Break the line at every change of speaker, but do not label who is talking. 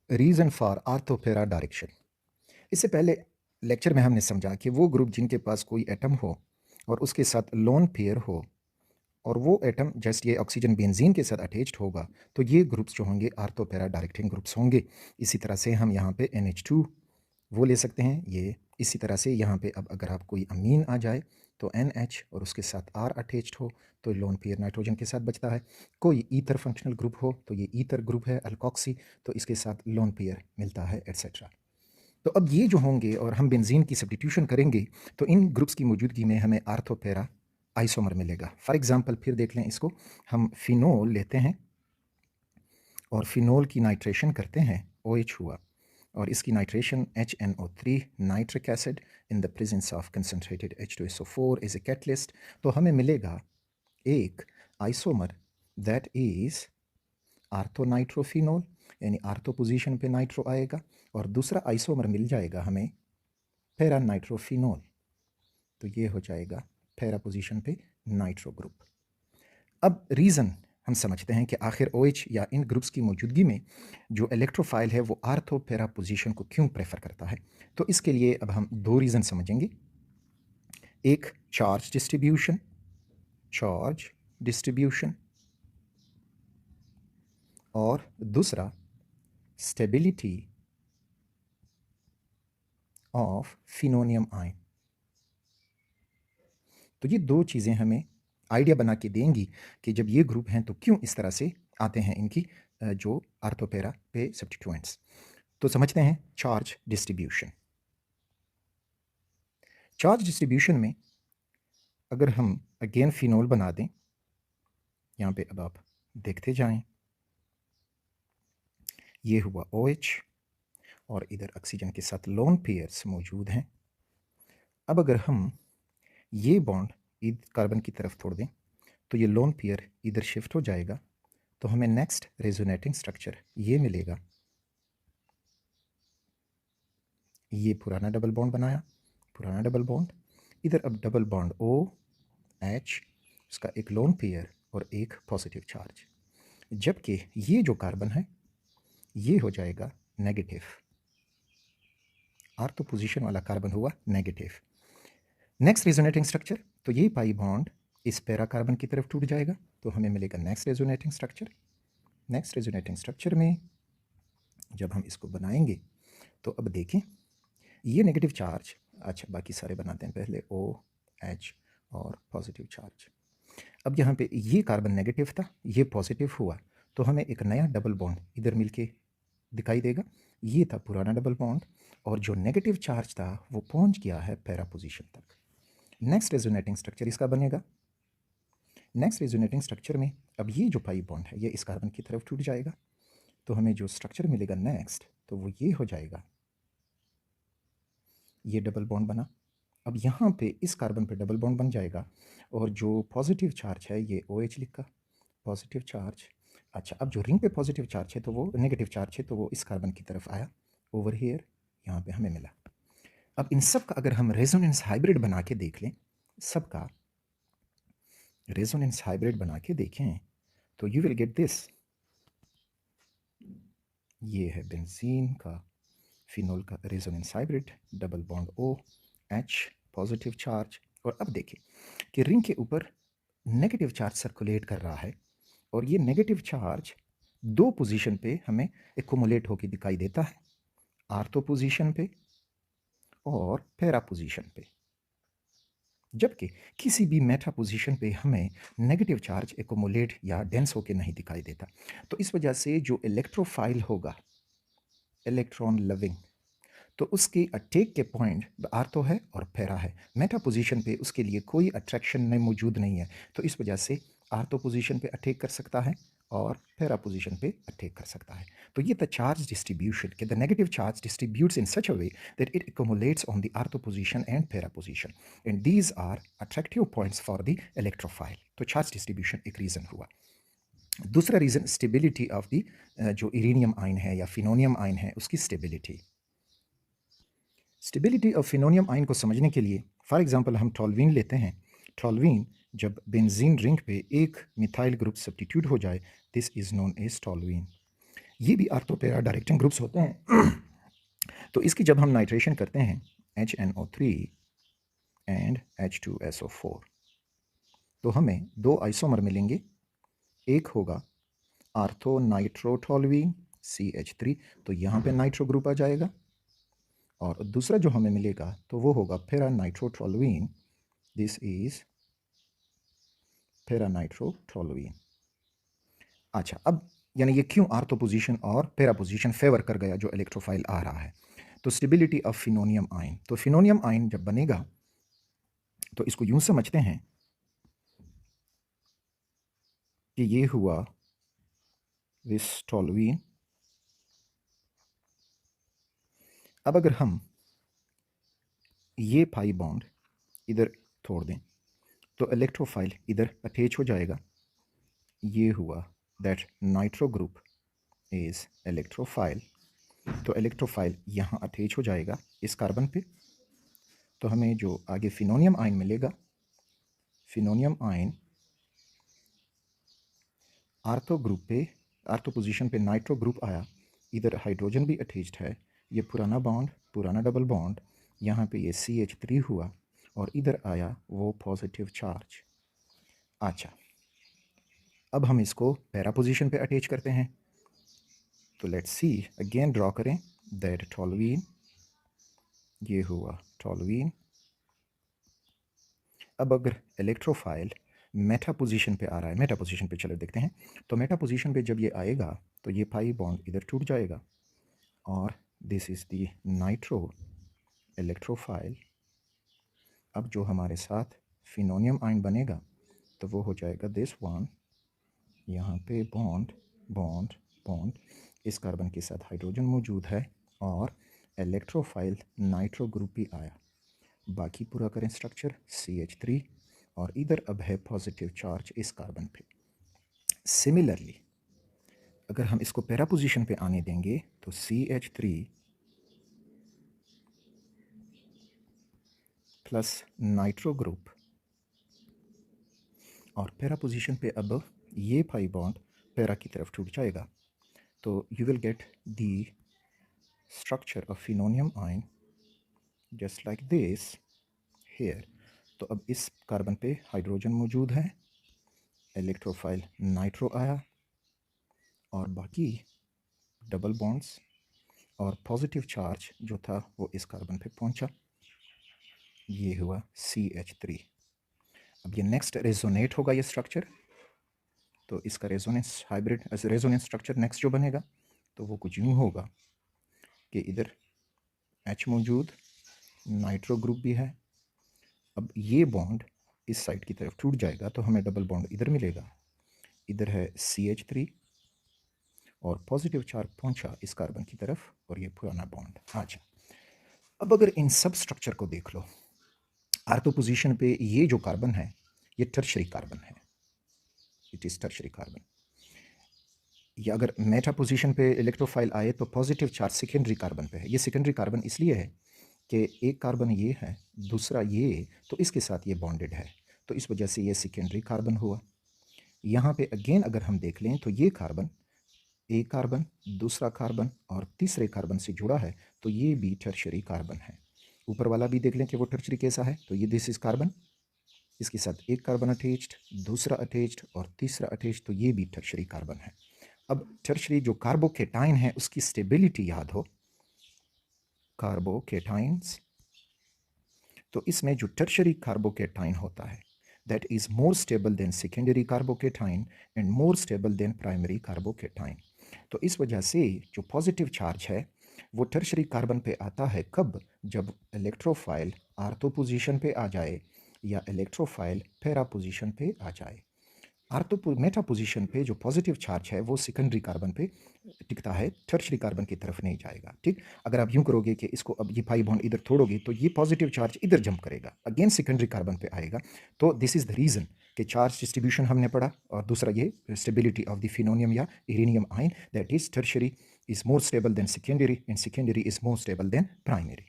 Reason for आर्थोपेरा direction. इससे पहले lecture में हमने समझा कि वो ग्रुप जिनके पास कोई एटम हो और उसके साथ लोन पेयर हो और वो एटम जैसे ये ऑक्सीजन बेंजीन के साथ अटैच्ड होगा तो ये ग्रुप्स जो होंगे आर्थोपेरा डायरेक्टिंग ग्रुप्स होंगे। इसी तरह से हम यहाँ पे NH2 वो ले सकते हैं। ये इसी तरह से यहाँ पे अब अगर आप कोई अमीन आ जाए तो NH और उसके साथ R अटैच्ड हो तो लोन पेयर नाइट्रोजन के साथ बचता है। कोई ईथर फंक्शनल ग्रुप हो तो ये ईथर ग्रुप है अल्कोक्सी, तो इसके साथ लोन पेयर मिलता है एट्सेट्रा। तो अब ये जो होंगे और हम बेंजीन की सब्स्टिट्यूशन करेंगे तो इन ग्रुप्स की मौजूदगी में हमें आर्थोपेरा आइसोमर मिलेगा। फॉर एग्जांपल फिर देख लें इसको, हम फिनोल लेते हैं और फिनोल की नाइट्रेशन करते हैं, OH हुआ, और इसकी nitration HNO3 nitric acid in the presence of concentrated H2SO4 is a catalyst. तो हमें मिलेगा एक आइसोमर दैट इज आर्थोनाइट्रोफिनोल, यानी आर्थो पोजीशन पे नाइट्रो आएगा, और दूसरा आइसोमर मिल जाएगा हमें पैरा नाइट्रोफिनोल, तो ये हो जाएगा पैरा पोजीशन पे नाइट्रो ग्रुप। अब रीज़न हम समझते हैं कि आखिर OH या इन ग्रुप्स की मौजूदगी में जो इलेक्ट्रोफाइल है वो आर्थो पैरा पोजीशन को क्यों प्रेफर करता है। तो इसके लिए अब हम दो रीज़न समझेंगे, एक चार्ज डिस्ट्रीब्यूशन और दूसरा स्टेबिलिटी ऑफ फिनोनियम आयन। तो ये दो चीज़ें हमें आइडिया बना के देंगी कि जब ये ग्रुप हैं तो क्यों इस तरह से आते हैं इनकी जो आर्थोपेरा पे सब्स्टिट्यूएंट्स। तो समझते हैं चार्ज डिस्ट्रीब्यूशन। चार्ज डिस्ट्रीब्यूशन में अगर हम अगेन फिनोल बना दें, यहाँ पे अब आप देखते जाएं, ये हुआ OH और इधर ऑक्सीजन के साथ लोन पेयर्स मौजूद हैं। अब अगर हम ये बॉन्ड कार्बन की तरफ छोड़ दें तो ये लोन पेयर इधर शिफ्ट हो जाएगा, तो हमें नेक्स्ट रेजोनेटिंग स्ट्रक्चर ये मिलेगा। ये पुराना डबल बॉन्ड बनाया, पुराना डबल बॉन्ड, इधर अब डबल बॉन्ड OH, उसका एक लोन पेयर और एक पॉजिटिव चार्ज, जबकि ये जो कार्बन है ये हो जाएगा नेगेटिव, आर्थो पोजीशन वाला कार्बन हुआ नेगेटिव। नेक्स्ट रेजोनेटिंग स्ट्रक्चर, तो ये पाई बॉन्ड इस पैरा कार्बन की तरफ टूट जाएगा, तो हमें मिलेगा next resonating structure. Next resonating structure में जब हम इसको बनाएंगे तो अब देखें ये नेगेटिव चार्ज, अच्छा बाकी सारे बनाते हैं पहले, OH और पॉजिटिव चार्ज। अब यहाँ पे ये कार्बन नेगेटिव था, ये पॉजिटिव हुआ, तो हमें एक नया डबल बॉन्ड इधर मिलके दिखाई देगा। ये था पुराना डबल बॉन्ड और जो नेगेटिव चार्ज था वो पहुँच गया है पैरा पोजीशन तक। नेक्स्ट रेजोनेटिंग स्ट्रक्चर इसका बनेगा। नेक्स्ट रेजोनेटिंग स्ट्रक्चर में अब ये जो पाई बॉन्ड है ये इस कार्बन की तरफ टूट जाएगा, तो हमें जो स्ट्रक्चर मिलेगा नेक्स्ट तो वो ये हो जाएगा, ये डबल बॉन्ड बना। अब यहाँ पे इस कार्बन पे डबल बॉन्ड बन जाएगा और जो पॉजिटिव चार्ज है ये OH लिखा, पॉजिटिव चार्ज। अच्छा अब जो रिंग पे पॉजिटिव चार्ज है तो वो नेगेटिव चार्ज है, तो वो इस कार्बन की तरफ आया ओवर हियर, यहाँ पे हमें मिला। अब इन सब का अगर हम रेजोनेंस हाइब्रिड बना के देख लें, सबका रेजोनेंस हाइब्रिड बना के देखें तो यू विल गेट दिस, ये है बेंजीन का फिनोल का resonance hybrid, double bond OH positive charge. और अब देखिए कि रिंग के ऊपर नेगेटिव चार्ज सर्कुलेट कर रहा है और ये नेगेटिव चार्ज दो पोजीशन पे हमें एक्युमुलेट होकर दिखाई देता है, आर्थो पोजीशन पे और पैरा पोजीशन पे, जबकि किसी भी मेटा पोजीशन पे हमें नेगेटिव चार्ज एक्युमुलेट या डेंस होकर नहीं दिखाई देता। तो इस वजह से जो इलेक्ट्रोफाइल होगा, इलेक्ट्रॉन लविंग, तो उसकी अटैक के पॉइंट आर्थो है और पैरा है, मेटा पोजीशन पे उसके लिए कोई अट्रैक्शन नहीं मौजूद नहीं है, तो इस वजह से आर्थो पोजीशन पे अटैक कर सकता है और पैरा पोजीशन पे अटैक कर सकता है। तो ये द चार्ज डिस्ट्रीब्यूशन कि the negative charge distributes in such a way that it accumulates on the ortho position and para position and these are attractive points for the electrophile. तो charge डिस्ट्रीब्यूशन एक reason हुआ। दूसरा reason stability of the जो इरेनियम ion है या फिनोनियम ion है उसकी stability. Stability of phenonium ion को समझने के लिए फॉर एग्जांपल हम टॉल्वीन लेते हैं। टॉल्वीन जब बेंजीन रिंग पे एक मिथाइल ग्रुप सब्स्टिट्यूट हो जाए, दिस इज़ नोन एज टॉल्वीन। ये भी आर्थोपेरा डायरेक्टिंग ग्रुप्स होते हैं। तो इसकी जब हम नाइट्रेशन करते हैं HNO3 एंड H2SO4 तो हमें दो आइसोमर मिलेंगे। एक होगा आर्थो नाइट्रोटोलुईन CH3, तो यहाँ पे नाइट्रो ग्रुप आ जाएगा, और दूसरा जो हमें मिलेगा तो वो होगा फेरा नाइट्रोटोलुईन। दिस इज फेरा नाइट्रोटोलुईन। अच्छा, अब यानी ये क्यों आर्थो पोजीशन और पैरा पोजीशन फेवर कर गया जो इलेक्ट्रोफाइल आ रहा है? तो स्टेबिलिटी ऑफ फिनोनियम आयन, तो फिनोनियम आयन जब बनेगा तो इसको यूं समझते हैं कि ये हुआ दिस टोलुईन। अब अगर हम ये पाई बॉन्ड इधर छोड़ दें तो इलेक्ट्रोफाइल इधर अटैच हो जाएगा। ये हुआ that nitro group is electrophile, तो इलेक्ट्रोफाइल यहाँ अटैच हो जाएगा इस कार्बन पे। तो हमें जो आगे फिनोनियम आयन मिलेगा, फिनोनियम आयन आर्थो ग्रुप पे, आर्थो पोजीशन पे नाइट्रो ग्रुप आया, इधर हाइड्रोजन भी अटैच्ड है, ये पुराना बॉन्ड, पुराना डबल बॉन्ड, यहाँ पे ये CH3 हुआ और इधर आया वो पॉजिटिव चार्ज। अच्छा, अब हम इसको पैरा पोजीशन पे अटैच करते हैं। तो लेट्स सी, अगेन ड्रॉ करें दैट टोलुईन, ये हुआ टोलुईन। अब अगर इलेक्ट्रोफाइल मेटा पोजीशन पे आ रहा है, मेटा पोजीशन पे चलो देखते हैं। तो मेटा पोजीशन पे जब ये आएगा तो ये पाई बॉन्ड इधर टूट जाएगा और this is the nitro electrophile. अब जो हमारे साथ फिनोनियम आयन बनेगा तो वो हो जाएगा दिस वन, यहाँ पे बॉन्ड बॉन्ड बॉन्ड, इस कार्बन के साथ हाइड्रोजन मौजूद है और इलेक्ट्रोफाइल नाइट्रो ग्रुप भी आया। बाकी पूरा करें स्ट्रक्चर CH3 और इधर अब है पॉजिटिव चार्ज इस कार्बन पे। सिमिलरली अगर हम इसको पैरा पोजीशन पे आने देंगे तो CH3 प्लस नाइट्रो ग्रुप, और पैरा पोजीशन पे अब ये पाई बॉन्ड पैरा की तरफ टूट जाएगा। तो you will get the structure of phenonium ion just like this here. तो अब इस कार्बन पे हाइड्रोजन मौजूद है, इलेक्ट्रोफाइल नाइट्रो आया और बाकी डबल बॉन्ड्स और पॉजिटिव चार्ज जो था वो इस कार्बन पे पहुंचा, ये हुआ CH3। अब ये नेक्स्ट रेजोनेट होगा ये स्ट्रक्चर, तो इसका resonance hybrid resonance structure next जो बनेगा तो वो कुछ यूँ होगा कि इधर H मौजूद, नाइट्रो ग्रुप भी है। अब ये बॉन्ड इस साइड की तरफ टूट जाएगा तो हमें डबल बॉन्ड इधर मिलेगा, इधर है CH3 और पॉजिटिव चार्ज पहुंचा इस कार्बन की तरफ और ये पुराना बॉन्ड। अच्छा, अब अगर इन सब स्ट्रक्चर को देख लो, आर्थो पोजीशन पे ये जो कार्बन है ये टर्शरी कार्बन है, इट इज़ टर्शरी कार्बन। या अगर मेटा पोजीशन पे इलेक्ट्रोफाइल आए तो पॉजिटिव चार्ज सेकेंडरी कार्बन पे है। ये सेकेंडरी कार्बन इसलिए है कि एक कार्बन ये है, दूसरा ये, तो इसके साथ ये बॉन्डेड है, तो इस वजह से ये सेकेंडरी कार्बन हुआ। यहाँ पे अगेन अगर हम देख लें तो ये कार्बन, एक कार्बन, दूसरा कार्बन और तीसरे कार्बन से जुड़ा है, तो ये भी टर्शरी कार्बन है। ऊपर वाला भी देख लें कि वो टर्शरी कैसा है, तो ये दिस इज कार्बन, इसके साथ एक कार्बन अटैच्ड, दूसरा अटैच्ड और तीसरा अटैच्ड, तो ये भी टर्शरी कार्बन है। अब टर्शरी जो कार्बोकेटाइन है उसकी स्टेबिलिटी याद हो, कार्बोकेटाइंस, तो इसमें जो टर्शरी कार्बोकेटाइन होता है that is more stable than secondary carbocation and more stable than primary carbocation. तो इस वजह से जो पॉजिटिव चार्ज है वो टर्शरी कार्बन पे आता है कब, जब इलेक्ट्रोफाइल आर्थो पोजीशन पे आ जाए या इलेक्ट्रोफाइल पैरा पोजीशन पे आ जाए। आर्थो मेटा पोजीशन पे जो पॉजिटिव चार्ज है वो सेकेंडरी कार्बन पे टिकता है, टर्शरी कार्बन की तरफ नहीं जाएगा। ठीक, अगर आप यूं करोगे कि इसको अब ये पाई बॉन्ड इधर तोड़ोगे तो ये पॉजिटिव चार्ज इधर जंप करेगा, अगेन सेकेंडरी कार्बन पे आएगा। तो दिस इज द रीजन कि चार्ज डिस्ट्रीब्यूशन हमने पढ़ा, और दूसरा ये स्टेबिलिटी ऑफ द फिनोनियम या arenium ion, that is tertiary is more stable than secondary and secondary is more stable than primary.